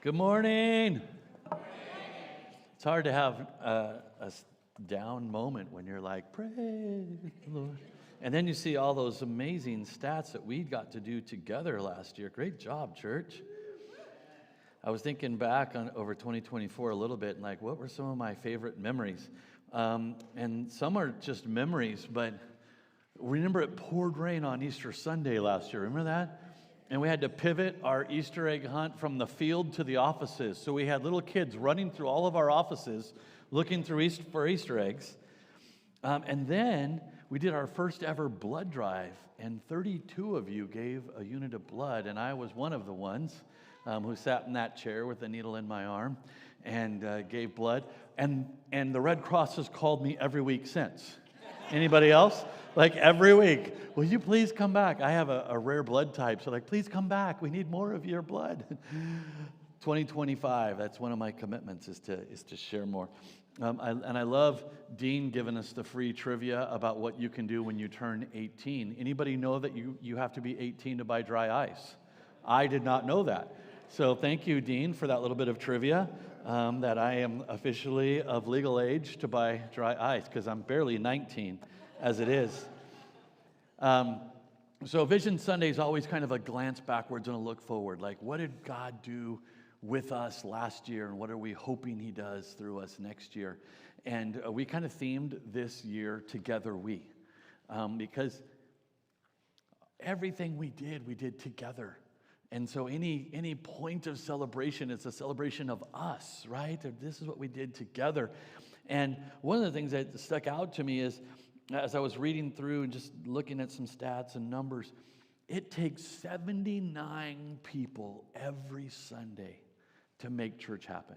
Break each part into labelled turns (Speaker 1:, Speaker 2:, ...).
Speaker 1: Good morning. It's hard to have a down moment when you're like, praise the Lord. And then you see all those amazing stats that we got to do together last year. Great job, church. I was thinking back on over 2024 a little bit and like, what were some of my favorite memories? And some are just memories, but remember it poured rain on Easter Sunday last year. Remember that? And we had to pivot our Easter egg hunt from the field to the offices. So we had little kids running through all of our offices looking through for Easter eggs. And then we did our first ever blood drive, and 32 of you gave a unit of blood, and I was one of the ones who sat in that chair with a needle in my arm and gave blood. And the Red Cross has called me every week since. Anybody else? Like every week, will you please come back? I have a rare blood type, so like, please come back. We need more of your blood. 2025, that's one of my commitments, is to share more. I love Dean giving us the free trivia about what you can do when you turn 18. Anybody know that you have to be 18 to buy dry ice? I did not know that. So thank you, Dean, for that little bit of trivia, that I am officially of legal age to buy dry ice, because I'm barely 19 as it is. So Vision Sunday is always kind of a glance backwards and a look forward. Like, what did God do with us last year, and what are we hoping He does through us next year? And we kind of themed this year Together We, because everything we did together. And so any point of celebration, it's a celebration of us, right? This is what we did together. And one of the things that stuck out to me is, as I was reading through and just looking at some stats and numbers, it takes 79 people every Sunday to make church happen.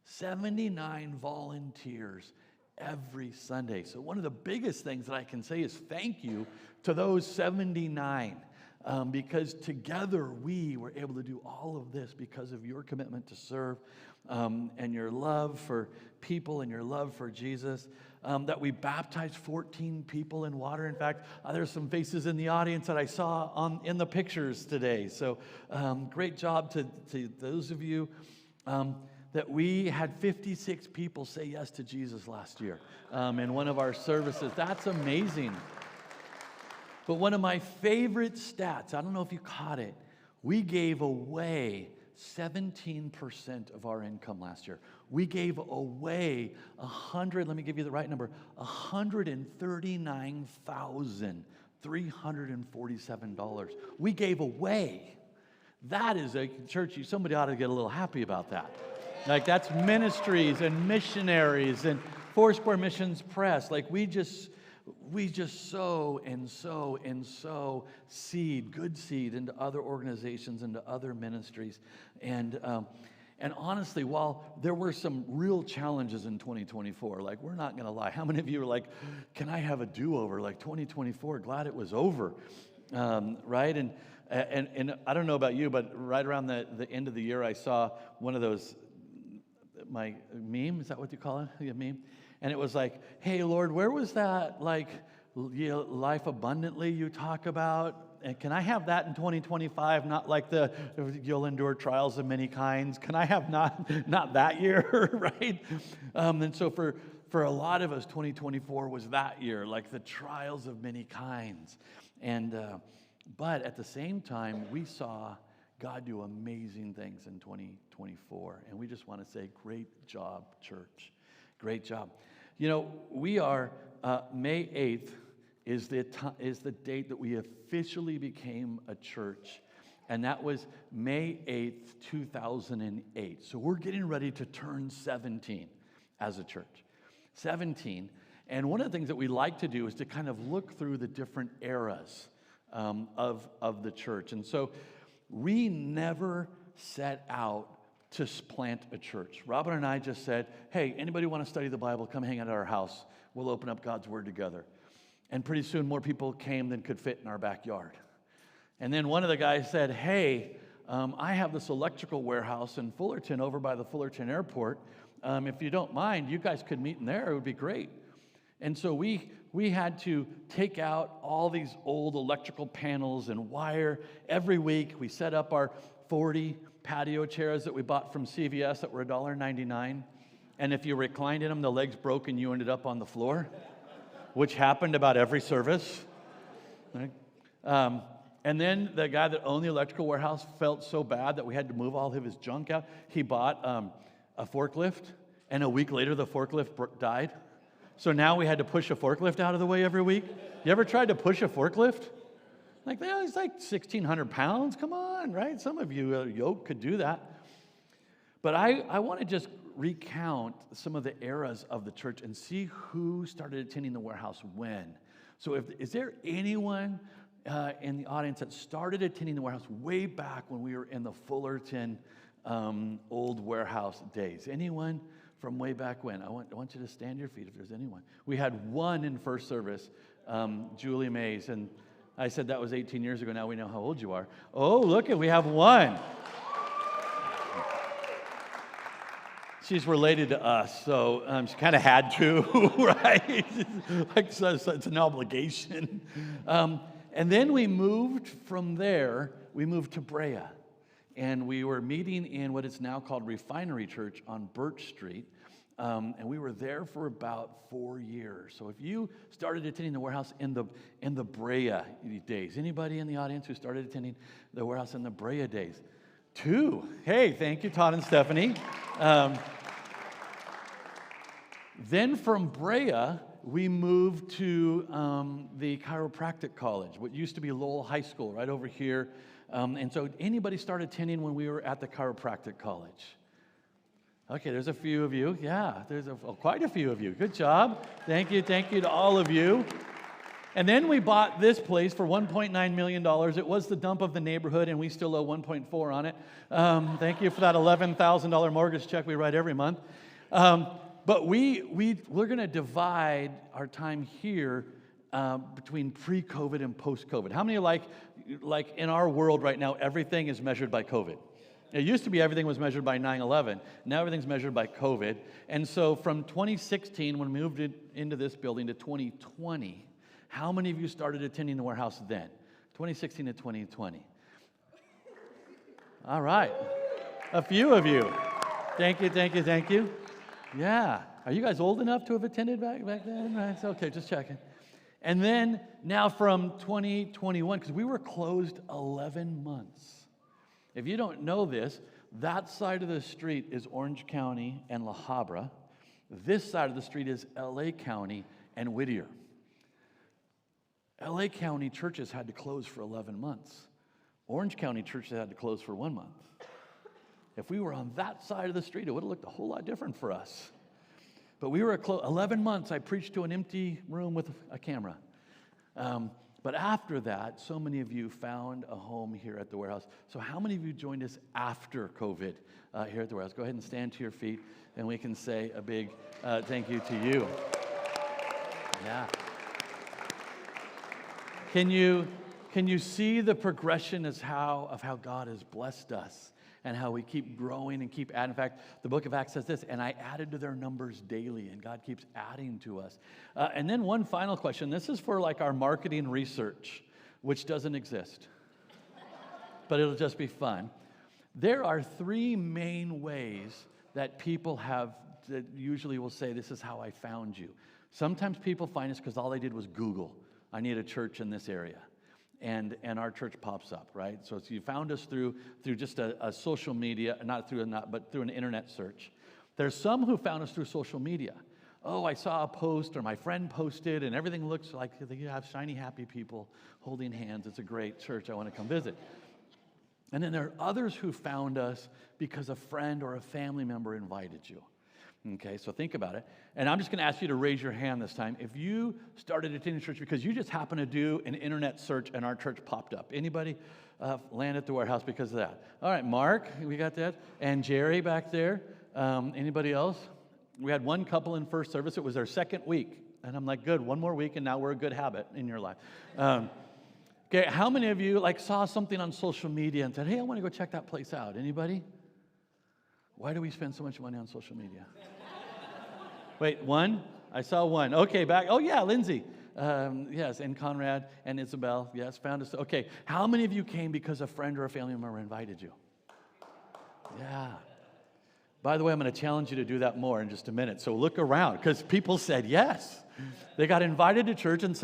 Speaker 1: 79 volunteers every Sunday. So one of the biggest things that I can say is thank you to those 79. Because together we were able to do all of this because of your commitment to serve and your love for people and your love for Jesus. That we baptized 14 people in water. In fact, there's some faces in the audience that I saw in the pictures today. So great job to those of you. That we had 56 people say yes to Jesus last year in one of our services. That's amazing. But one of my favorite stats, I don't know if you caught it, we gave away 17% of our income last year. We gave away let me give you the right number, $139,347. We gave away. That is a church, somebody ought to get a little happy about that. Like, that's ministries and missionaries and Foursquare Missions Press. Like, we just sow and sow and sow seed, good seed, into other organizations, into other ministries. And honestly, while there were some real challenges in 2024, like, we're not going to lie. How many of you are like, can I have a do-over? Like, 2024, glad it was over, right? And I don't know about you, but right around the end of the year, I saw one of those, my meme, is that what you call it? Yeah, meme? And it was like, hey, Lord, where was that, like, life abundantly you talk about? And can I have that in 2025? Not like you'll endure trials of many kinds. Can I have not that year, right? And so for a lot of us, 2024 was that year, like the trials of many kinds. And but at the same time, we saw God do amazing things in 2024. And we just want to say, great job, church. Great job. You know, we are, May 8th is the date that we officially became a church. And that was May 8th, 2008. So we're getting ready to turn 17 as a church. 17. And one of the things that we like to do is to kind of look through the different eras of the church. And so we never set out to plant a church. Robin and I just said, hey, anybody want to study the Bible, come hang out at our house. We'll open up God's Word together. And pretty soon more people came than could fit in our backyard. And then one of the guys said, hey, I have this electrical warehouse in Fullerton over by the Fullerton Airport. If you don't mind, you guys could meet in there. It would be great. And so we had to take out all these old electrical panels and wire. Every week we set up our 40 patio chairs that we bought from CVS that were $1.99. And if you reclined in them, the legs broke and you ended up on the floor, which happened about every service. Right? And then the guy that owned the electrical warehouse felt so bad that we had to move all of his junk out. He bought a forklift, and a week later the forklift died. So now we had to push a forklift out of the way every week. You ever tried to push a forklift? Like, yeah, it's like 1,600 pounds. Come on, right? Some of you yoke could do that. But I want to just recount some of the eras of the church and see who started attending the warehouse when. So is there anyone in the audience that started attending the warehouse way back when we were in the Fullerton old warehouse days? Anyone from way back when? I want you to stand to your feet if there's anyone. We had one in first service, Julie Mays, and I said that was 18 years ago. Now we know how old you are. Oh, look, we have one. She's related to us, so she kind of had to, right? Like, so it's an obligation. And then we moved from there, we moved to Brea. And we were meeting in what is now called Refinery Church on Birch Street. And we were there for about 4 years. So if you started attending the warehouse in the Brea days, anybody in the audience who started attending the warehouse in the Brea days? 2. Hey, thank you, Todd and Stephanie. Then from Brea, we moved to the chiropractic college, what used to be Lowell High School, right over here. And so anybody started attending when we were at the chiropractic college? Okay, there's a few of you. Yeah, there's quite a few of you. Good job. Thank you to all of you. And then we bought this place for $1.9 million. It was the dump of the neighborhood, and we still owe 1.4 on it. Thank you for that $11,000 mortgage check we write every month. But we're going to divide our time here between pre-COVID and post-COVID. How many like in our world right now, everything is measured by COVID? It used to be everything was measured by 9/11. Now everything's measured by COVID. And so from 2016, when we moved into this building, to 2020, how many of you started attending the warehouse then? 2016 to 2020. All right. A few of you. Thank you. Yeah. Are you guys old enough to have attended back then? Right. Okay, just checking. And then now from 2021, because we were closed 11 months. If you don't know this, that side of the street is Orange County and La Habra. This side of the street is LA County and Whittier. LA County churches had to close for 11 months. Orange County churches had to close for 1 month. If we were on that side of the street, it would have looked a whole lot different for us. But we were 11 months. I preached to an empty room with a camera. But after that, so many of you found a home here at the warehouse. So how many of you joined us after COVID here at the warehouse? Go ahead and stand to your feet, and we can say a big thank you to you. Yeah. Can you see the progression of how God has blessed us and how we keep growing and keep adding? In fact, the book of Acts says this, and I added to their numbers daily, and God keeps adding to us. And then one final question. This is for like our marketing research, which doesn't exist, but it'll just be fun. There are 3 main ways that people that usually will say, this is how I found you. Sometimes people find us because all they did was Google, I need a church in this area. And our church pops up, right? So you found us through just a social media, but through an internet search. There's some who found us through social media. Oh, I saw a post, or my friend posted, and everything looks like you have shiny, happy people holding hands. It's a great church. I want to come visit. And then there are others who found us because a friend or a family member invited you. Okay, so think about it. And I'm just going to ask you to raise your hand this time. If you started attending church because you just happened to do an internet search and our church popped up. Anybody land at the warehouse because of that? All right, Mark, we got that. And Jerry back there. Anybody else? We had one couple in first service. It was their second week. And I'm like, good, one more week and now we're a good habit in your life. Okay, how many of you saw something on social media and said, hey, I want to go check that place out? Anybody? Why do we spend so much money on social media? Wait, one? I saw one. Okay, back. Oh, yeah, Lindsay. Yes, and Conrad and Isabel. Yes, found us. Okay, how many of you came because a friend or a family member invited you? Yeah. By the way, I'm going to challenge you to do that more in just a minute. So look around, because people said yes. They got invited to church, and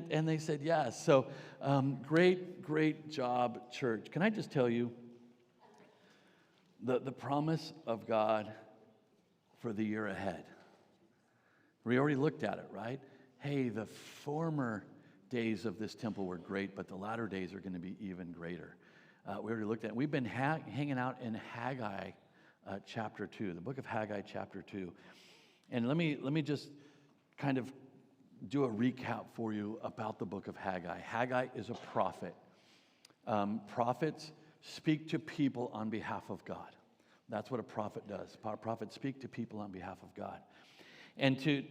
Speaker 1: and they said yes. So great job, church. Can I just tell you, the promise of God for the year ahead. We already looked at it, right? Hey, the former days of this temple were great, but the latter days are going to be even greater. We already looked at it. We've been hanging out in Haggai chapter 2, the book of Haggai chapter 2. And let me just kind of do a recap for you about the book of Haggai. Haggai is a prophet. Prophets speak to people on behalf of God. That's what a prophet does. Prophets speak to people on behalf of God. And to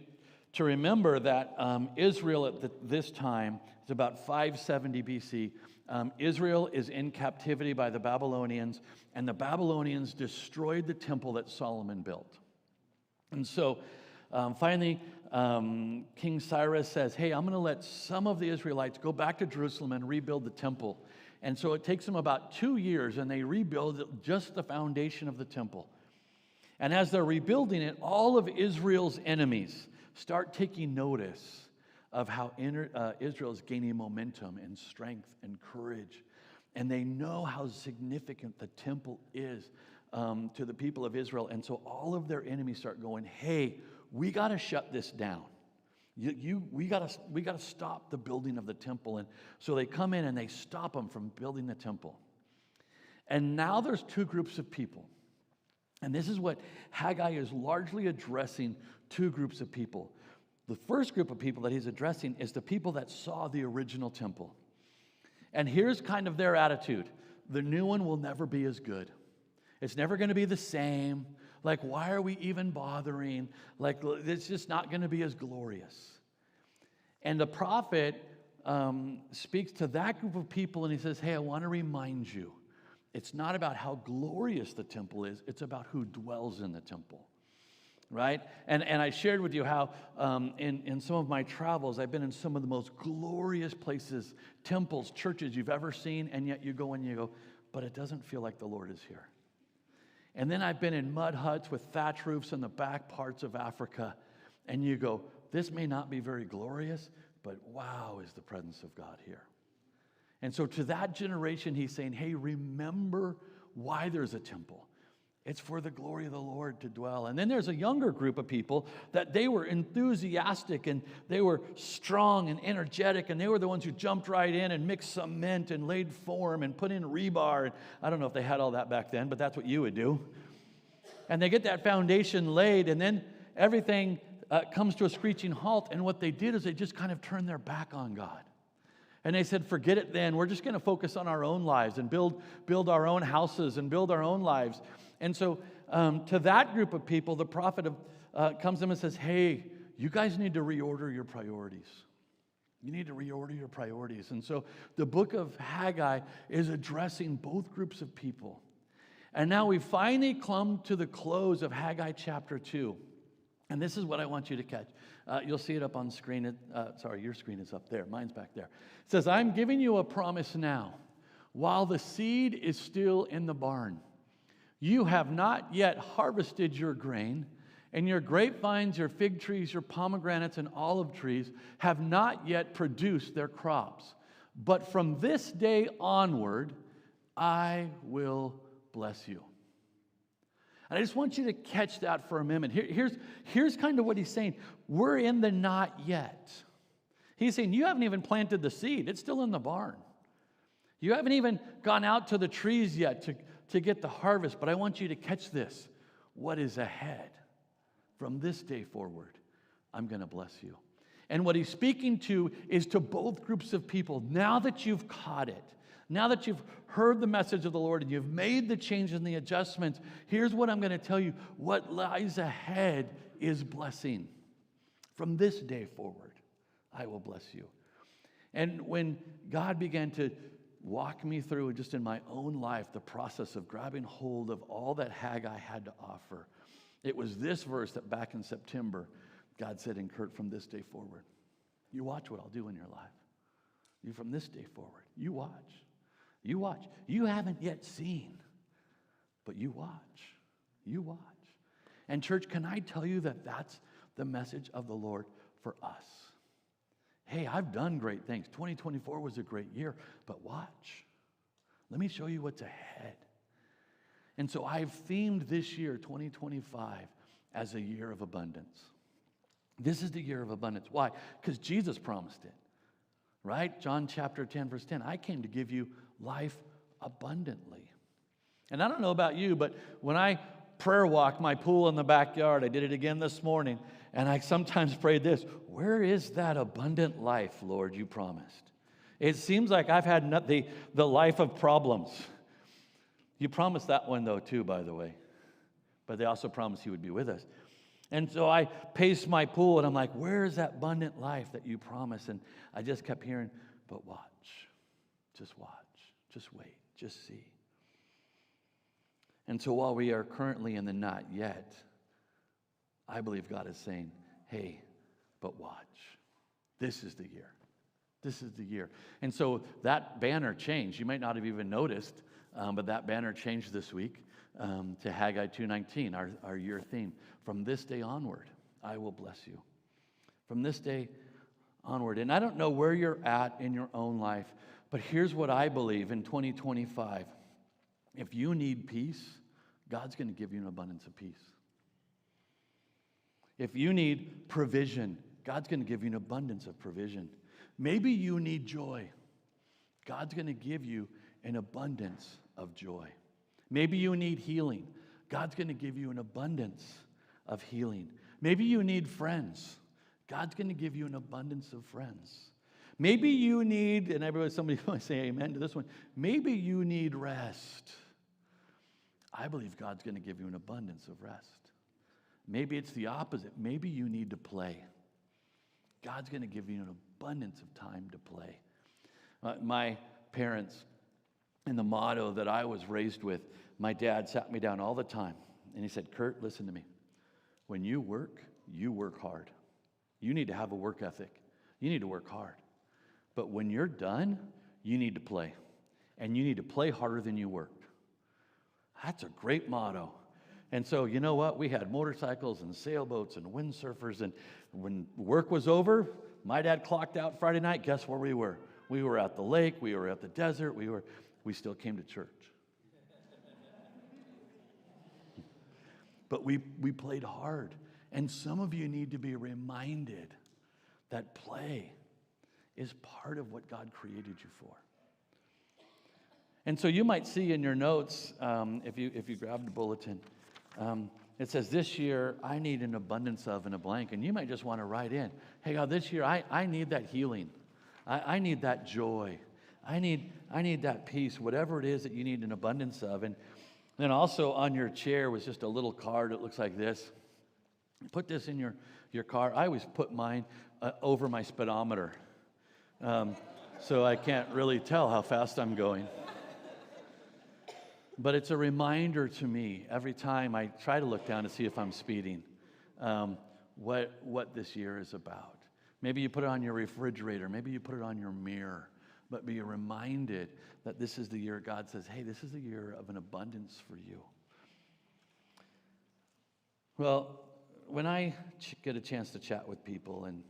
Speaker 1: remember that Israel at this time, it's about 570 BC, Israel is in captivity by the Babylonians, and the Babylonians destroyed the temple that Solomon built. And so finally, King Cyrus says, hey, I'm going to let some of the Israelites go back to Jerusalem and rebuild the temple. And so it takes them about 2 years, and they rebuild just the foundation of the temple. And as they're rebuilding it, all of Israel's enemies start taking notice of how Israel is gaining momentum and strength and courage. And they know how significant the temple is to the people of Israel. And so all of their enemies start going, hey, we got to shut this down. We got to stop the building of the temple. And so they come in and they stop them from building the temple. And now there's two groups of people. And this is what Haggai is largely addressing, two groups of people. The first group of people that he's addressing is the people that saw the original temple. And here's kind of their attitude. The new one will never be as good. It's never going to be the same. Like, why are we even bothering? Like, it's just not going to be as glorious. And the prophet speaks to that group of people, and he says, hey, I want to remind you, it's not about how glorious the temple is. It's about who dwells in the temple, right? And I shared with you how in some of my travels, I've been in some of the most glorious places, temples, churches you've ever seen, and yet you go and you go, but it doesn't feel like the Lord is here. And then I've been in mud huts with thatch roofs in the back parts of Africa, and you go, this may not be very glorious, but wow, is the presence of God here. And so to that generation, he's saying, hey, remember why there's a temple. It's for the glory of the Lord to dwell. And then there's a younger group of people that they were enthusiastic and they were strong and energetic, and they were the ones who jumped right in and mixed cement and laid form and put in rebar. And I don't know if they had all that back then, but that's what you would do. And they get that foundation laid, and then everything comes to a screeching halt. And what they did is they just kind of turned their back on God. And they said, forget it then. We're just going to focus on our own lives and build our own houses and build our own lives. And so to that group of people, the prophet comes to them and says, hey, you guys need to reorder your priorities. You need to reorder your priorities. And so the book of Haggai is addressing both groups of people. And now we finally come to the close of Haggai chapter 2. And this is what I want you to catch. You'll see it up on screen. Sorry, your screen is up there. Mine's back there. It says, I'm giving you a promise now. While the seed is still in the barn, you have not yet harvested your grain, and your grapevines, your fig trees, your pomegranates, and olive trees have not yet produced their crops. But from this day onward, I will bless you. And I just want you to catch that for a minute. Here's kind of what he's saying. We're in the not yet. He's saying, you haven't even planted the seed. It's still in the barn. You haven't even gone out to the trees yet to get the harvest. But I want you to catch this. What is ahead? From this day forward, I'm going to bless you. And what he's speaking to is to both groups of people. Now that you've caught it, now that you've heard the message of the Lord and you've made the change and the adjustments, here's what I'm going to tell you. What lies ahead is blessing. From this day forward, I will bless you. And when God began to walk me through, just in my own life, the process of grabbing hold of all that Haggai had to offer, it was this verse that back in September, God said, and Kurt, from this day forward, you watch what I'll do in your life. You from this day forward, you watch. You watch. You haven't yet seen But you watch. You watch. And church, can I tell you that that's the message of the Lord for us? Hey, I've done great things. 2024 was a great year, but watch. Let me show you what's ahead. And so I've themed this year, 2025, as a year of abundance. This is the year of abundance. Why? Because Jesus promised it, right? John chapter 10, verse 10. I came to give you life abundantly. And I don't know about you, but when I prayer walk my pool in the backyard, I did it again this morning, and I sometimes prayed this: where is that abundant life, Lord, you promised? It seems like I've had the life of problems. You promised that one, though, too, by the way. But they also promised you would be with us. And so I paced my pool, and I'm like, where is that abundant life that you promised? And I just kept hearing, but watch, just wait, just see. And so while we are currently in the not yet, I believe God is saying, hey, but watch. This is the year. This is the year. And so that banner changed. You might not have even noticed, but that banner changed this week to Haggai 2:19, our year theme. From this day onward, I will bless you. From this day onward. And I don't know where you're at in your own life, but here's what I believe in 2025. If you need peace, God's going to give you an abundance of peace. If you need provision, God's going to give you an abundance of provision. Maybe you need joy. God's going to give you an abundance of joy. Maybe you need healing. God's going to give you an abundance of healing. Maybe you need friends. God's going to give you an abundance of friends. Maybe you need, and somebody might say amen to this one, maybe you need rest. I believe God's going to give you an abundance of rest. Maybe it's the opposite. Maybe you need to play. God's going to give you an abundance of time to play. My parents, and the motto that I was raised with, my dad sat me down all the time, and he said, Kurt, listen to me. When you work hard. You need to have a work ethic. You need to work hard. But when you're done, you need to play. And you need to play harder than you worked. That's a great motto. And so, you know what? We had motorcycles and sailboats and windsurfers. And when work was over, my dad clocked out Friday night. Guess where we were? We were at the lake. We were at the desert. We still came to church. But we played hard. And some of you need to be reminded that play is part of what God created you for. And so you might see in your notes, if you grab the bulletin, it says, this year, I need an abundance of in a blank. And you might just want to write in, hey, God, this year, I need that healing. I need that joy. I need that peace, whatever it is that you need an abundance of. And then also on your chair was just a little card that looks like this. Put this in your car. I always put mine over my speedometer, so I can't really tell how fast I'm going. But it's a reminder to me every time I try to look down to see if I'm speeding, what this year is about. Maybe you put it on your refrigerator. Maybe you put it on your mirror. But be reminded that this is the year God says, hey, this is the year of an abundance for you. Well, when I get a chance to chat with people and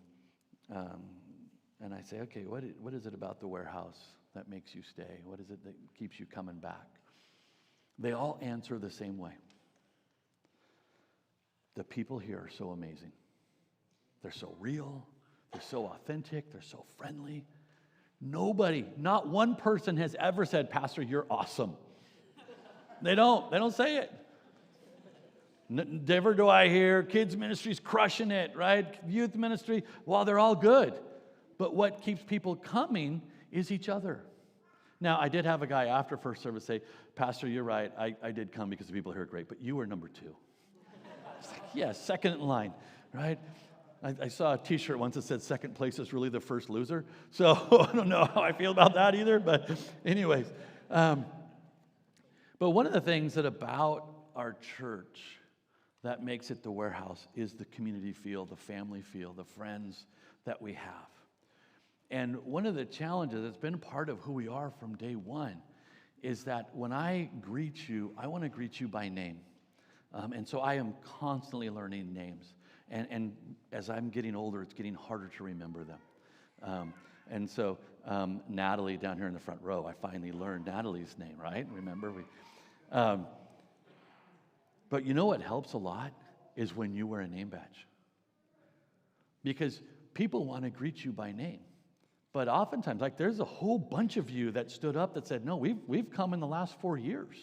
Speaker 1: I say, okay, what is it about the warehouse that makes you stay? What is it that keeps you coming back? They all answer the same way. The people here are so amazing. They're so real. They're so authentic. They're so friendly. Nobody, not one person has ever said, Pastor, you're awesome. They don't say it. Never do I hear kids ministry's crushing it, right? Youth ministry, well, they're all good. But what keeps people coming is each other. Now, I did have a guy after first service say, Pastor, you're right. I did come because the people here are great, but you were number 2. It's like, yeah, second in line, right? I saw a T-shirt once that said second place is really the first loser. So I don't know how I feel about that either. But anyways, but one of the things that about our church that makes it the warehouse is the community feel, the family feel, the friends that we have. And one of the challenges that's been part of who we are from day one is that when I greet you, I want to greet you by name. And so I am constantly learning names. And as I'm getting older, it's getting harder to remember them. And so Natalie down here in the front row, I finally learned Natalie's name, right? Remember? But you know what helps a lot is when you wear a name badge. Because people want to greet you by name. But oftentimes, like there's a whole bunch of you that stood up that said, no, we've come in the last 4 years.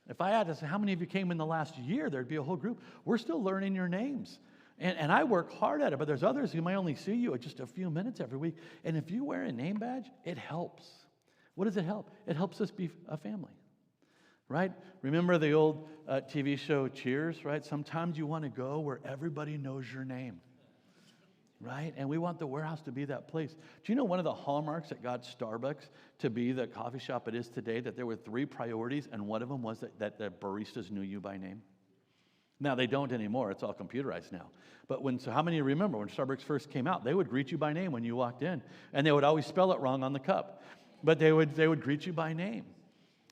Speaker 1: If I had to say how many of you came in the last year, there'd be a whole group. We're still learning your names. And I work hard at it, but there's others who might only see you at just a few minutes every week. And if you wear a name badge, it helps. What does it help? It helps us be a family, right? Remember the old TV show Cheers, right? Sometimes you want to go where everybody knows your name, right? And we want the warehouse to be that place. Do you know one of the hallmarks that got Starbucks to be the coffee shop it is today, that there were 3 priorities, and one of them was that the baristas knew you by name? Now, they don't anymore. It's all computerized now. But so how many remember when Starbucks first came out? They would greet you by name when you walked in, and they would always spell it wrong on the cup. But they would greet you by name.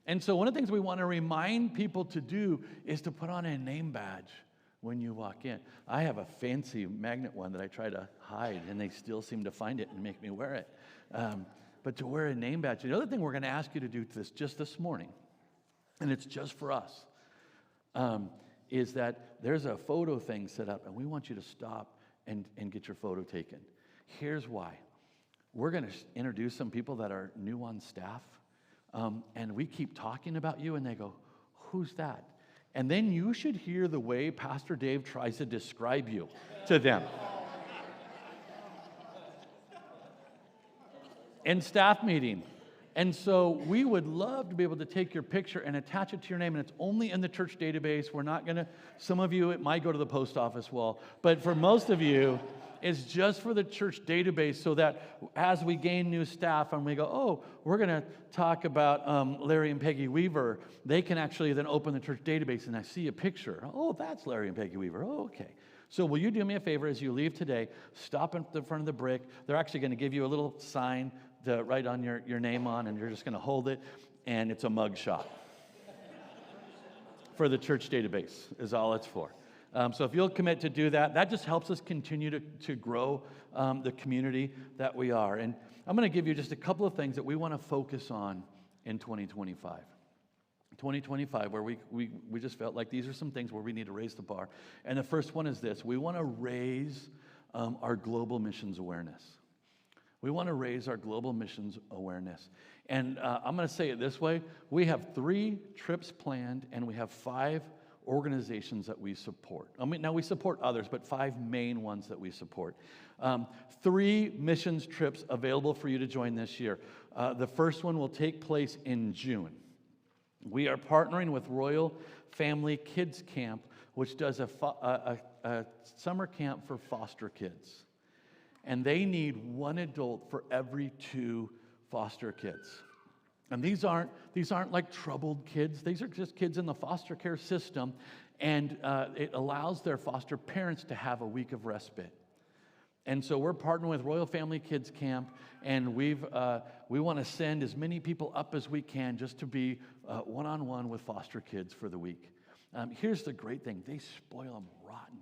Speaker 1: And so one of the things we want to remind people to do is to put on a name badge when you walk in. I have a fancy magnet one that I try to hide, and they still seem to find it and make me wear it. But to wear a name badge. The other thing we're going to ask you to do just this morning, and it's just for us, is that there's a photo thing set up, and we want you to stop and get your photo taken. Here's why. We're going to introduce some people that are new on staff, and we keep talking about you, and they go, who's that? And then you should hear the way Pastor Dave tries to describe you to them. In staff meeting. And so we would love to be able to take your picture and attach it to your name, and it's only in the church database. We're not going to, some of you, it might go to the post office wall, but for most of you, it's just for the church database so that as we gain new staff and we go, oh, we're going to talk about Larry and Peggy Weaver, they can actually then open the church database and I see a picture. Oh, that's Larry and Peggy Weaver. Oh, okay. So will you do me a favor as you leave today, stop in the front of the brick. They're actually going to give you a little sign to write on your name on, and you're just going to hold it, and it's a mug shot for the church database is all it's for. So if you'll commit to do that, that just helps us continue to grow the community that we are. And I'm going to give you just a couple of things that we want to focus on in 2025. 2025, where we just felt like these are some things where we need to raise the bar. And the first one is this. We want to raise our global missions awareness. We want to raise our global missions awareness. And I'm going to say it this way. We have 3 trips planned, and we have 5 organizations that we support. I mean, now we support others, but 5 main ones that we support. 3 missions trips available for you to join this year. The first one will take place in June. We are partnering with Royal Family Kids Camp, which does a summer camp for foster kids. And they need 1 adult for every 2 foster kids. And these aren't like troubled kids. These are just kids in the foster care system, and it allows their foster parents to have a week of respite. And so we're partnering with Royal Family Kids Camp, and we want to send as many people up as we can just to be one-on-one with foster kids for the week. Here's the great thing. They spoil them rotten.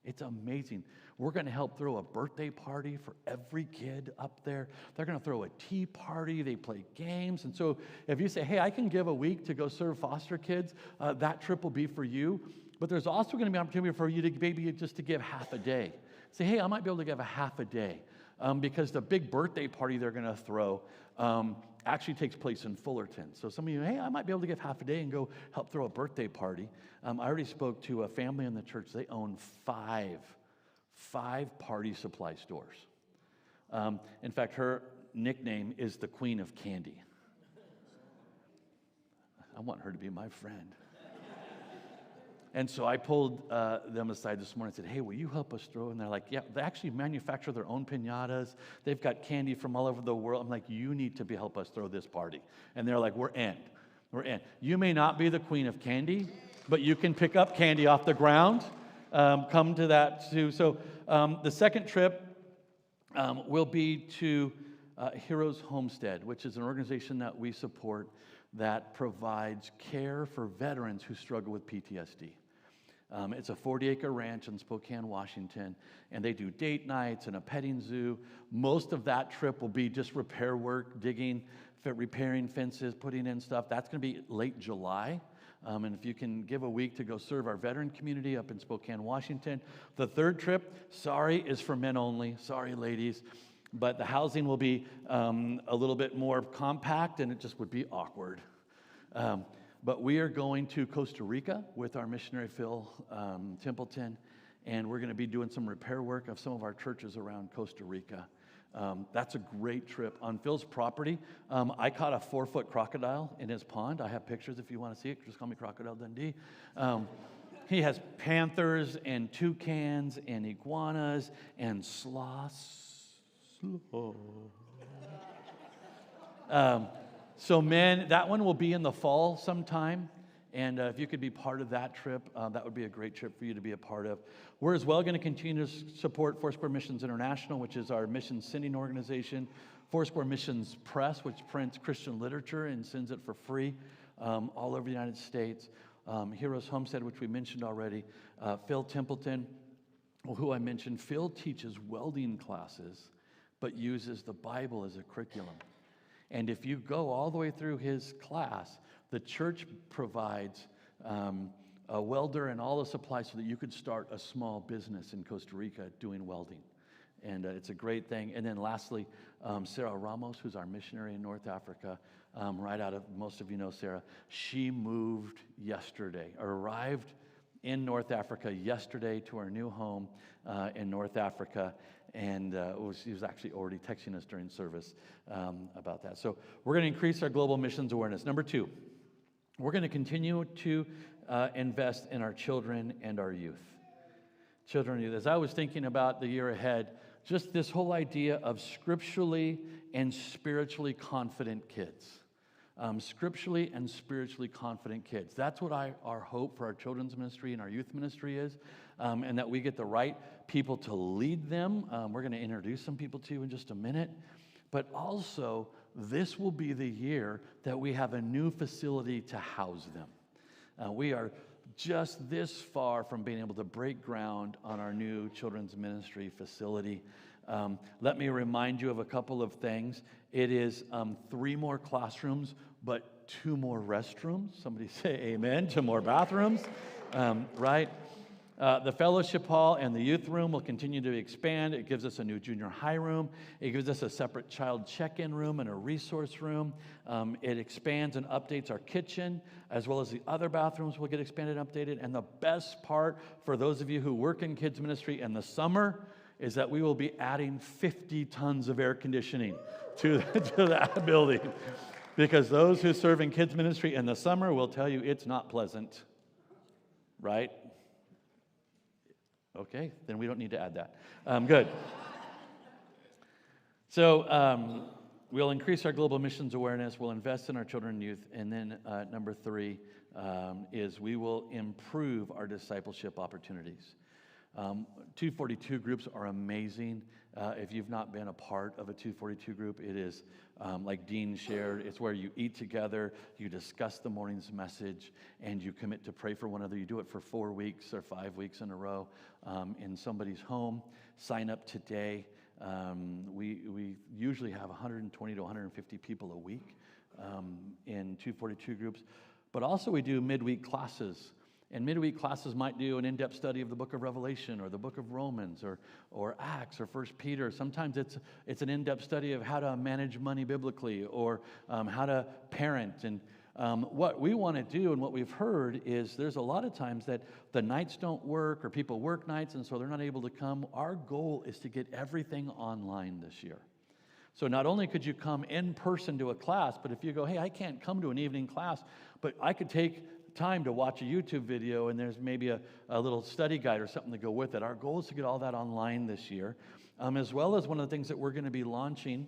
Speaker 1: It's amazing. We're going to help throw a birthday party for every kid up there. They're going to throw a tea party. They play games. And so if you say, hey, I can give a week to go serve foster kids, that trip will be for you. But there's also going to be an opportunity for you to maybe just to give half a day. Say, hey, I might be able to give a half a day because the big birthday party they're going to throw actually takes place in Fullerton. So some of you, hey, I might be able to give half a day and go help throw a birthday party. I already spoke to a family in the church. They own 5 party supply stores. In fact, her nickname is the Queen of Candy. I want her to be my friend. And so I pulled them aside this morning and said, hey, will you help us throw? And they're like, yeah, they actually manufacture their own piñatas. They've got candy from all over the world. I'm like, you need to help us throw this party. And they're like, we're in. We're in. You may not be the Queen of Candy, but you can pick up candy off the ground. Come to that too. So the second trip will be to Heroes Homestead, which is an organization that we support that provides care for veterans who struggle with PTSD. It's a 40-acre ranch in Spokane, Washington, and they do date nights and a petting zoo. Most of that trip will be just repair work, digging, repairing fences, putting in stuff. That's going to be late July. And if you can give a week to go serve our veteran community up in Spokane, Washington. The third trip, sorry, is for men only. Sorry, ladies. But the housing will be a little bit more compact, and it just would be awkward. But we are going to Costa Rica with our missionary Phil Templeton, and we're going to be doing some repair work of some of our churches around Costa Rica. That's a great trip. On Phil's property, I caught a 4-foot crocodile in his pond. I have pictures if you want to see it. Just call me Crocodile Dundee. He has panthers and toucans and iguanas and sloths. So men, that one will be in the fall sometime. And if you could be part of that trip, that would be a great trip for you to be a part of. We're as well going to continue to support Foursquare Missions International, which is our mission sending organization. Foursquare Missions Press, which prints Christian literature and sends it for free all over the United States. Heroes Homestead, which we mentioned already. Phil Templeton, who I mentioned. Phil teaches welding classes, but uses the Bible as a curriculum. And if you go all the way through his class, the church provides a welder and all the supplies so that you could start a small business in Costa Rica doing welding. And it's a great thing. And then lastly, Sarah Ramos, who's our missionary in North Africa, right out of, most of you know Sarah, she moved yesterday, or arrived in North Africa yesterday to our new home in North Africa. And he was actually already texting us during service about that. So we're going to increase our global missions awareness. Number 2, we're going to continue to invest in our children and our youth. Children and youth. As I was thinking about the year ahead, just this whole idea of scripturally and spiritually confident kids. Scripturally and spiritually confident kids. That's what our hope for our children's ministry and our youth ministry is, and that we get the right people to lead them. We're going to introduce some people to you in just a minute. But also, this will be the year that we have a new facility to house them. We are just this far from being able to break ground on our new children's ministry facility. Let me remind you of a couple of things. It is 3 more classrooms, but 2 more restrooms. Somebody say amen. 2 more bathrooms, right? The fellowship hall and the youth room will continue to expand. It gives us a new junior high room. It gives us a separate child check-in room and a resource room. It expands and updates our kitchen, as well as the other bathrooms will get expanded and updated. And the best part for those of you who work in kids ministry in the summer is that we will be adding 50 tons of air conditioning to that building. Because those who serve in kids ministry in the summer will tell you it's not pleasant, right? Okay, then we don't need to add that. Good. So we'll increase our global missions awareness. We'll invest in our children and youth. And then number 3 is we will improve our discipleship opportunities. 242 groups are amazing. If you've not been a part of a 242 group, it is like Dean shared. It's where you eat together, you discuss the morning's message, and you commit to pray for one another. You do it for 4 weeks or 5 weeks in a row in somebody's home. Sign up today. We usually have 120 to 150 people a week in 242 groups. But also we do midweek classes. And midweek classes might do an in-depth study of the book of Revelation or the book of Romans or Acts or 1 Peter. Sometimes it's an in-depth study of how to manage money biblically or how to parent. And what we want to do and what we've heard is there's a lot of times that the nights don't work or people work nights and so they're not able to come. Our goal is to get everything online this year. So not only could you come in person to a class, but if you go, hey, I can't come to an evening class, but I could take time to watch a YouTube video and there's maybe a little study guide or something to go with it. Our goal is to get all that online this year, as well as one of the things that we're going to be launching,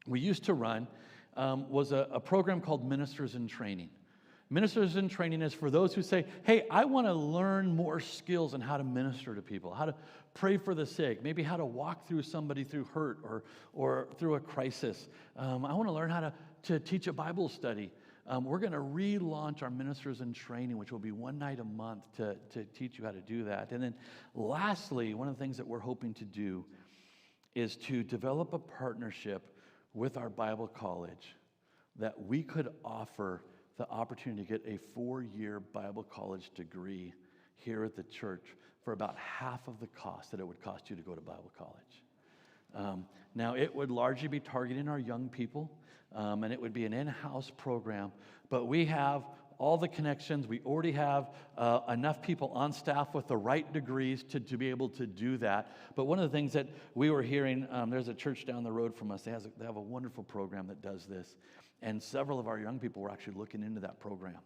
Speaker 1: we used to run, was a program called Ministers in Training. Ministers in Training is for those who say, hey, I want to learn more skills on how to minister to people, how to pray for the sick, maybe how to walk through somebody through hurt or through a crisis. I want to learn how to teach a Bible study. we're going to relaunch our Ministers in Training, which will be one night a month to teach you how to do that. And then lastly, one of the things that we're hoping to do is to develop a partnership with our Bible college that we could offer the opportunity to get a 4-year Bible college degree here at the church for about half of the cost that it would cost you to go to Bible college. Now, it would largely be targeting our young people, and it would be an in-house program, but we have all the connections. We already have enough people on staff with the right degrees to be able to do that. But one of the things that we were hearing, there's a church down the road from us. They have a wonderful program that does this. And several of our young people were actually looking into that program.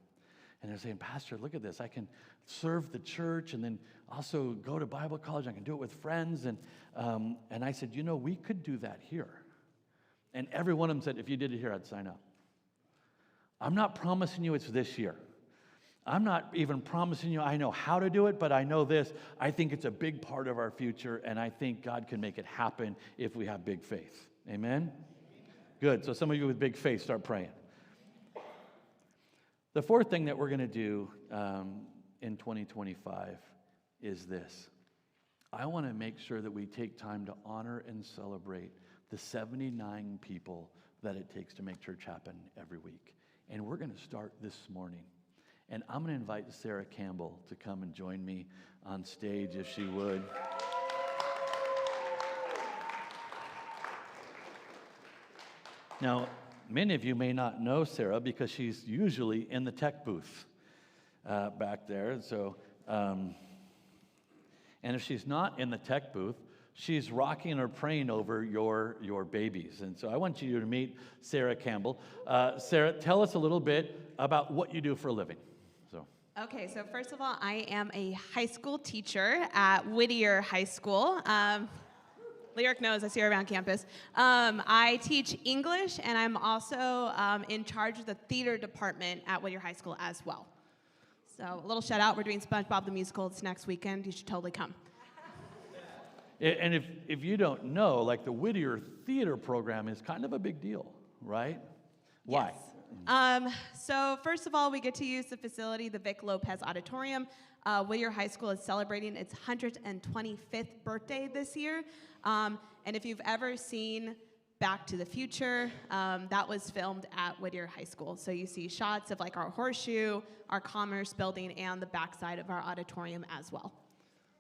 Speaker 1: And they're saying, Pastor, look at this. I can serve the church and then also go to Bible college. I can do it with friends. And I said, we could do that here. And every one of them said, if you did it here, I'd sign up. I'm not promising you it's this year. I'm not even promising you I know how to do it, but I know this. I think it's a big part of our future, and I think God can make it happen if we have big faith. Amen? Good. So some of you with big faith, start praying. The fourth thing that we're going to do in 2025 is this. I want to make sure that we take time to honor and celebrate the 79 people that it takes to make church happen every week. And we're going to start this morning. And I'm going to invite Sarah Campbell to come and join me on stage if she would. Now, many of you may not know Sarah because she's usually in the tech booth back there. So, and if she's not in the tech booth, she's rocking or praying over your babies. And so I want you to meet Sarah Campbell. Sarah, tell us a little bit about what you do for a living.
Speaker 2: Okay, so first of all, I am a high school teacher at Whittier High School. Lyric knows, I see her around campus. I teach English, and I'm also in charge of the theater department at Whittier High School as well. So a little shout out, we're doing SpongeBob the Musical. It's next weekend. You should totally come.
Speaker 1: And if you don't know, like the Whittier Theater program is kind of a big deal, right? Why?
Speaker 2: Yes. So first of all, we get to use the facility, the Vic Lopez Auditorium. Whittier High School is celebrating its 125th birthday this year. And if you've ever seen Back to the Future, that was filmed at Whittier High School. So you see shots of like our horseshoe, our commerce building, and the backside of our auditorium as well.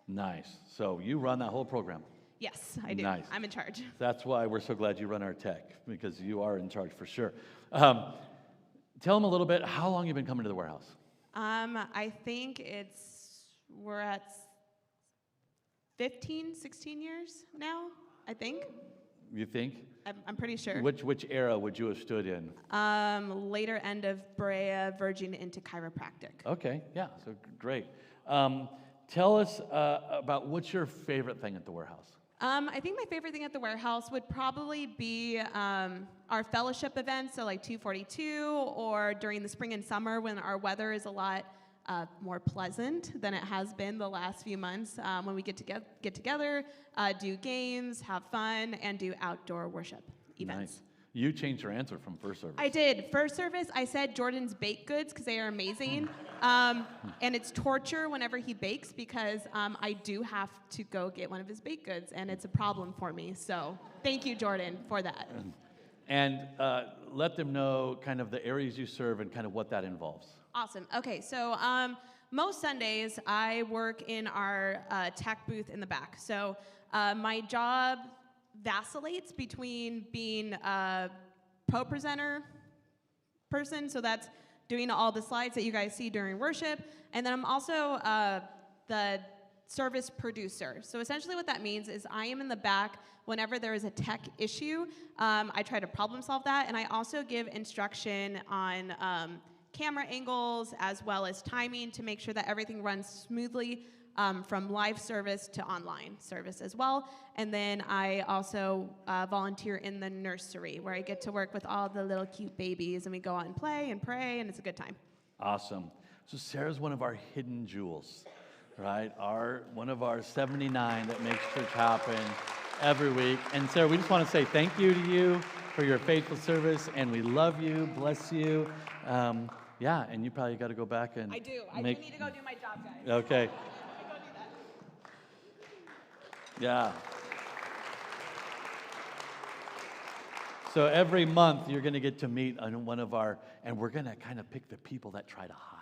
Speaker 2: Nice.
Speaker 1: So you run that whole program?
Speaker 2: Yes, I do.
Speaker 1: Nice.
Speaker 2: I'm in charge.
Speaker 1: That's why we're so glad you run our tech, because you are in charge for sure. Tell them a little bit, how long you've been coming to the warehouse?
Speaker 2: I think we're at 15, 16 years now, I think.
Speaker 1: You think?
Speaker 2: I'm pretty sure.
Speaker 1: Which era would you have stood in?
Speaker 2: Later end of Brea, verging into chiropractic.
Speaker 1: Okay, yeah, so great. Tell us about what's your favorite thing at the warehouse?
Speaker 2: I think my favorite thing at the warehouse would probably be our fellowship events, so like 242, or during the spring and summer when our weather is a lot more pleasant than it has been the last few months, when we get together, do games, have fun, and do outdoor worship events.
Speaker 1: Nice. You changed your answer from first service.
Speaker 2: I did. First service, I said Jordan's baked goods because they are amazing. And it's torture whenever he bakes because I do have to go get one of his baked goods, and it's a problem for me. So thank you, Jordan, for that.
Speaker 1: And let them know kind of the areas you serve and kind of what that involves.
Speaker 2: Awesome. Okay, so most Sundays I work in our tech booth in the back. So my job vacillates between being a pro-presenter person, so that's doing all the slides that you guys see during worship, and then I'm also the service producer. So essentially what that means is I am in the back whenever there is a tech issue. I try to problem solve that, and I also give instruction on camera angles as well as timing to make sure that everything runs smoothly from live service to online service as well. And then I also volunteer in the nursery where I get to work with all the little cute babies, and we go out and play and pray, and it's a good time.
Speaker 1: Awesome. So Sarah's one of our hidden jewels, right? One of our 79 that makes church happen every week. And Sarah, we just want to say thank you to you. for your faithful service, and we love you. Bless you. Yeah, and you probably got to go back and
Speaker 2: I do. I do need to go do my job, guys.
Speaker 1: Okay.
Speaker 2: I go do that.
Speaker 1: Yeah. So every month you're going to get to meet on one of our, and we're going to kind of pick the people that try to hide,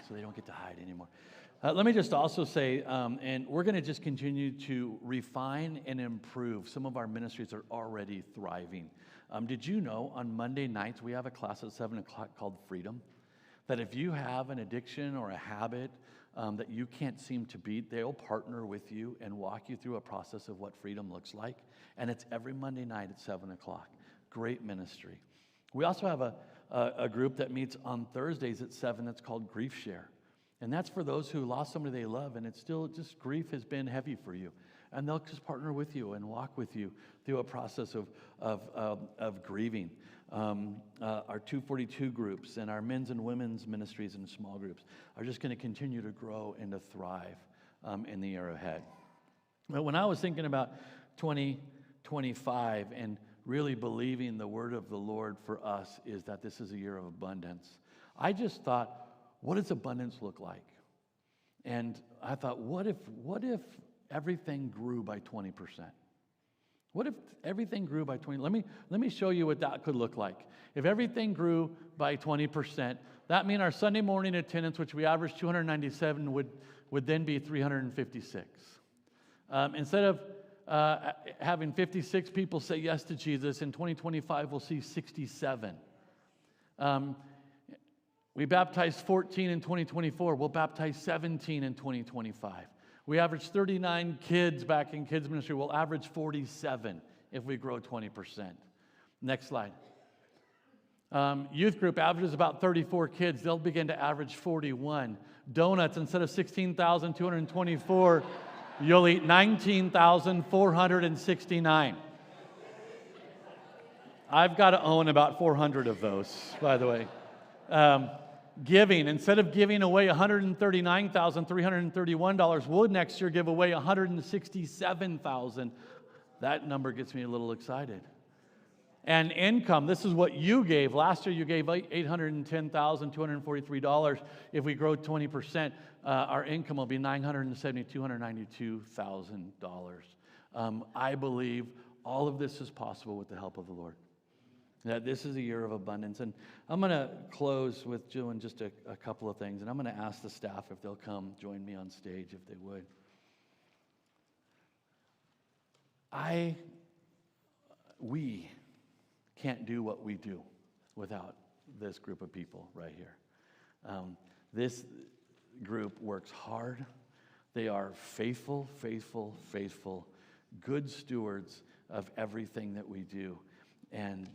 Speaker 1: so they don't get to hide anymore. Let me just also say, and we're going to just continue to refine and improve. Some of our ministries are already thriving. Did you know on Monday nights we have a class at 7 o'clock called Freedom? That if you have an addiction or a habit that you can't seem to beat, they'll partner with you and walk you through a process of what freedom looks like. And it's every Monday night at 7 o'clock. Great ministry. We also have a group that meets on Thursdays at 7 that's called Grief Share. And that's for those who lost somebody they love, and it's still just grief has been heavy for you. And they'll just partner with you and walk with you through a process of grieving. Our 242 groups and our men's and women's ministries and small groups are just going to continue to grow and to thrive in the year ahead. But when I was thinking about 2025 and really believing the word of the Lord for us is that this is a year of abundance, I just thought, what does abundance look like? And I thought, what if everything grew by 20%? What if everything grew by 20? Let me show you what that could look like. If everything grew by 20%, that means our Sunday morning attendance, which we average 297, would then be 356. Instead of having 56 people say yes to Jesus, in 2025 we'll see 67. We baptized 14 in 2024. We'll baptize 17 in 2025. We averaged 39 kids back in kids ministry. We'll average 47 if we grow 20%. Next slide. Youth group averages about 34 kids. They'll begin to average 41. Donuts, instead of 16,224, you'll eat 19,469. I've got to own about 400 of those, by the way. Giving, instead of giving away $139,331, we'll next year give away $167,000. That number gets me a little excited. And income, this is what you gave. Last year you gave $810,243. If we grow 20%, our income will be $992,000. I believe all of this is possible with the help of the Lord. That this is a year of abundance. And I'm going to close with doing just a couple of things. And I'm going to ask the staff if they'll come join me on stage, if they would. We can't do what we do without this group of people right here. This group works hard. They are faithful, good stewards of everything that we do. And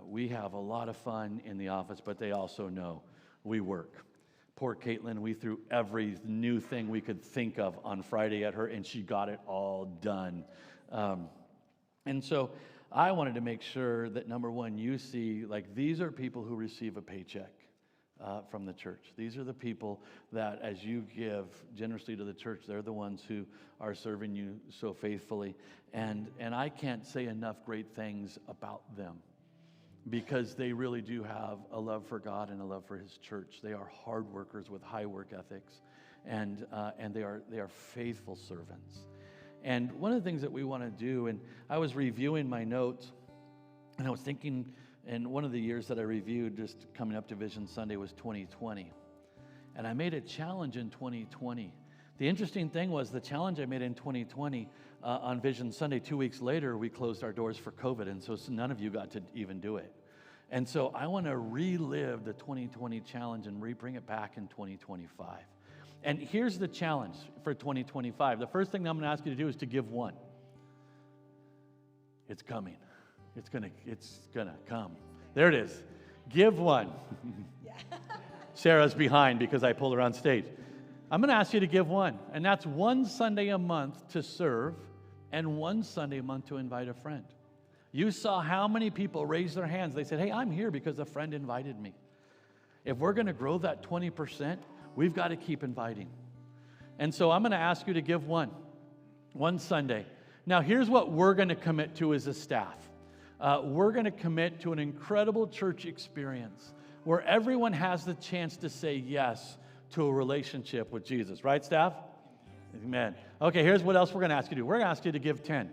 Speaker 1: we have a lot of fun in the office, but they also know we work. Poor Caitlin, we threw every new thing we could think of on Friday at her, and she got it all done. And so I wanted to make sure that, number one, you see, like, these are people who receive a paycheck from the church. These are the people that, as you give generously to the church, they're the ones who are serving you so faithfully. And I can't say enough great things about them, because they really do have a love for God and a love for His church. They are hard workers with high work ethics, and they are faithful servants. And one of the things that we want to do, and I was reviewing my notes, and I was thinking, and one of the years that I reviewed just coming up to Vision Sunday was 2020. And I made a challenge in 2020. The interesting thing was the challenge I made in 2020 on Vision Sunday, 2 weeks later, we closed our doors for COVID, and so none of you got to even do it. And so I want to relive the 2020 challenge and bring it back in 2025. And here's the challenge for 2025. The first thing I'm going to ask you to do is to give one. It's coming. It's gonna come. There it is. Give one. Yeah. Sarah's behind because I pulled her on stage. I'm going to ask you to give one, and that's one Sunday a month to serve and one Sunday a month to invite a friend. You saw how many people raised their hands. They said, hey, I'm here because a friend invited me. If we're going to grow that 20%, we've got to keep inviting. And so I'm going to ask you to give one Sunday. Now, here's what we're going to commit to as a staff. we're going to commit to an incredible church experience where everyone has the chance to say yes to a relationship with Jesus. Right, staff? Amen. Okay, here's what else we're going to ask you to do. We're going to ask you to give 10%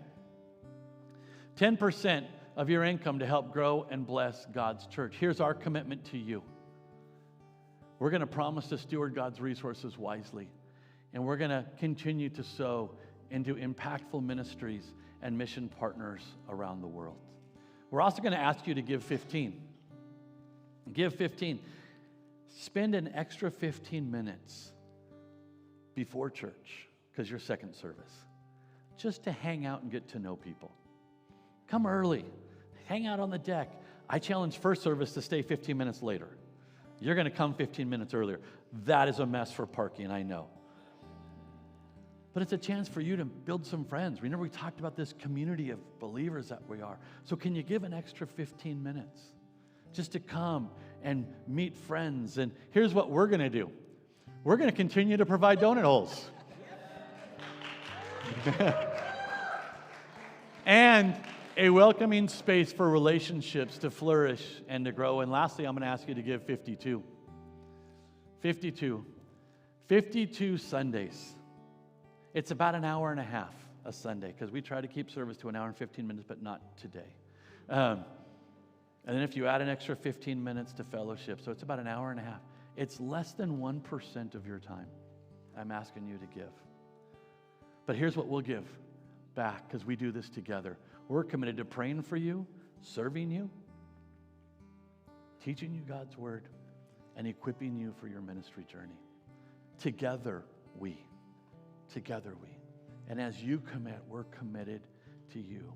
Speaker 1: of your income to help grow and bless God's church. Here's our commitment to you. We're going to promise to steward God's resources wisely, and we're going to continue to sow into impactful ministries and mission partners around the world. We're also going to ask you to give 15. Give 15. Spend an extra 15 minutes before church, because you're second service, just to hang out and get to know people. Come early. Hang out on the deck. I challenge first service to stay 15 minutes later. You're going to come 15 minutes earlier. That is a mess for parking, I know. But it's a chance for you to build some friends. Remember, we talked about this community of believers that we are. So can you give an extra 15 minutes just to come and meet friends? And here's what we're going to do. We're going to continue to provide donut holes. And a welcoming space for relationships to flourish and to grow. And lastly, I'm going to ask you to give 52. 52. 52 Sundays. It's about an hour and a half a Sunday, because we try to keep service to an hour and 15 minutes, but not today. And then if you add an extra 15 minutes to fellowship, so it's about an hour and a half. It's less than 1% of your time I'm asking you to give. But here's what we'll give back, because we do this together. We're committed to praying for you, serving you, teaching you God's word, and equipping you for your ministry journey. Together we. And as you commit, we're committed to you.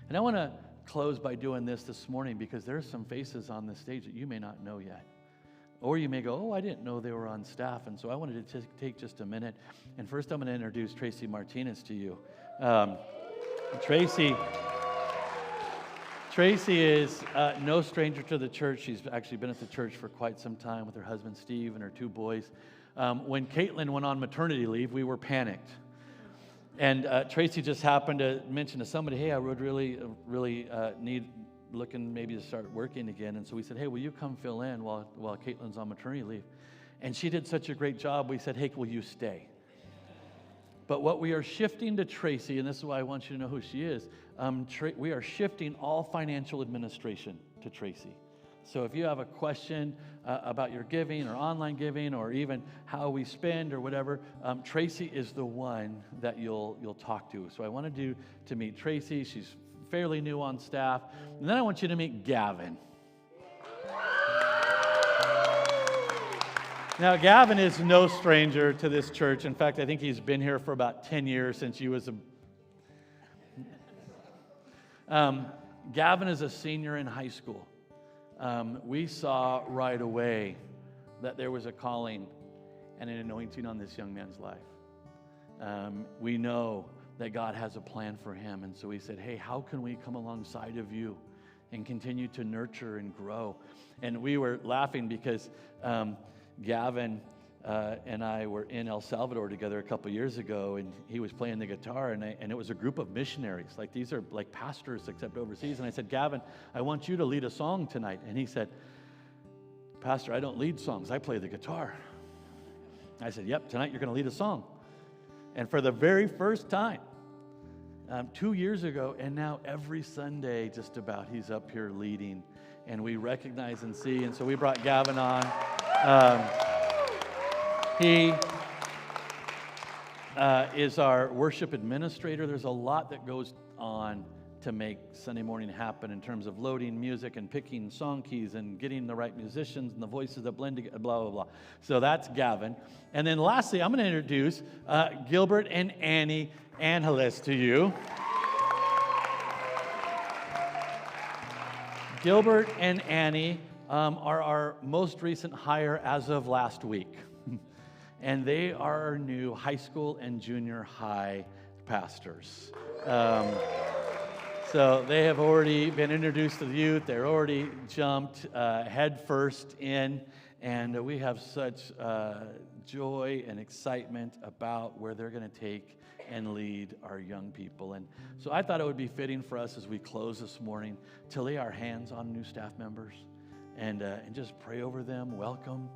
Speaker 1: And I want to close by doing this morning, because there's some faces on the stage that you may not know yet. Or you may go, oh, I didn't know they were on staff. And so I wanted to take just a minute. And first I'm going to introduce Tracy Martinez to you. Tracy is no stranger to the church. She's actually been at the church for quite some time with her husband, Steve, and her two boys. When Caitlin went on maternity leave, we were panicked. And Tracy just happened to mention to somebody, hey, I would really need looking maybe to start working again. And so we said, hey, will you come fill in while Caitlin's on maternity leave? And she did such a great job. We said, hey, will you stay? But what we are shifting to Tracy, and this is why I want you to know who she is, we are shifting all financial administration to Tracy. So if you have a question about your giving or online giving or even how we spend or whatever, Tracy is the one that you'll talk to. So I wanted you to meet Tracy. She's fairly new on staff. And then I want you to meet Gavin. Now, Gavin is no stranger to this church. In fact, I think he's been here for about 10 years since you was Gavin is a senior in high school. We saw right away that there was a calling and an anointing on this young man's life. We know that God has a plan for him. And so we said, hey, how can we come alongside of you and continue to nurture and grow? And we were laughing because Gavin and I were in El Salvador together a couple years ago, and he was playing the guitar, and it was a group of missionaries. Like, these are like pastors except overseas. And I said, Gavin, I want you to lead a song tonight. And he said, Pastor, I don't lead songs. I play the guitar. I said, yep, tonight you're going to lead a song. And for the very first time, 2 years ago, and now every Sunday just about, he's up here leading, and we recognize and see. And so we brought Gavin on. He is our worship administrator. There's a lot that goes on to make Sunday morning happen in terms of loading music and picking song keys and getting the right musicians and the voices that blend together, blah, blah, blah. So that's Gavin. And then lastly, I'm going to introduce Gilbert and Annie Angeles to you. Gilbert and Annie are our most recent hire as of last week. And they are our new high school and junior high pastors. So they have already been introduced to the youth. They're already jumped head first in. And we have such joy and excitement about where they're going to take and lead our young people. And so I thought it would be fitting for us as we close this morning to lay our hands on new staff members and just pray over them, welcome.